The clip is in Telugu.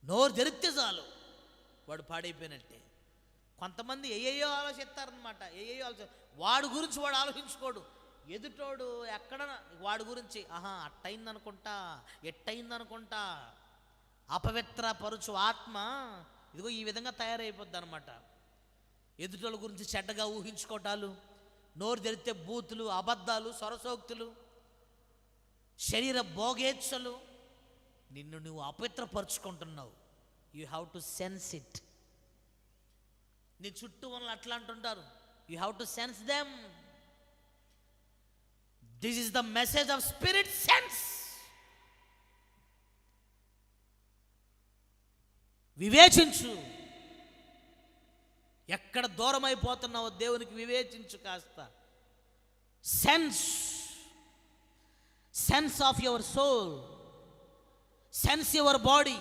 నోరు తెరిస్తే చాలు వాడు పాడైపోయినట్టే. కొంతమంది ఏయో ఆలోచిస్తారనమాట. వాడు గురించి వాడు ఆలోచించుకోడు. ఎదుటోడు ఎక్కడ వాడి గురించి అట్టయిందనుకుంటా, ఎట్టయిందనుకుంటా. అపవిత్ర పరుచు ఆత్మ ఇదిగో ఈ విధంగా తయారైపోద్ది అనమాట. ఎదుటోళ్ళ గురించి చెడ్డగా ఊహించుకోవటాలు, నోరు తెరిస్తే బూతులు, అబద్ధాలు, సొరసోక్తులు, శరీర భోగేచ్ఛలు. నిన్ను నువ్వు అపవిత్రపరుచుకుంటున్నావు. You have to sense it. నీ చుట్టూ వాళ్ళు అట్లా అంటుంటారు. You have to sense them. This is the message of spirit sense. వివేచించు. ఎక్కడ దూరం అయిపోతున్నావో దేవునికి వివేచించు కాస్త. Sense of your soul, sense your body.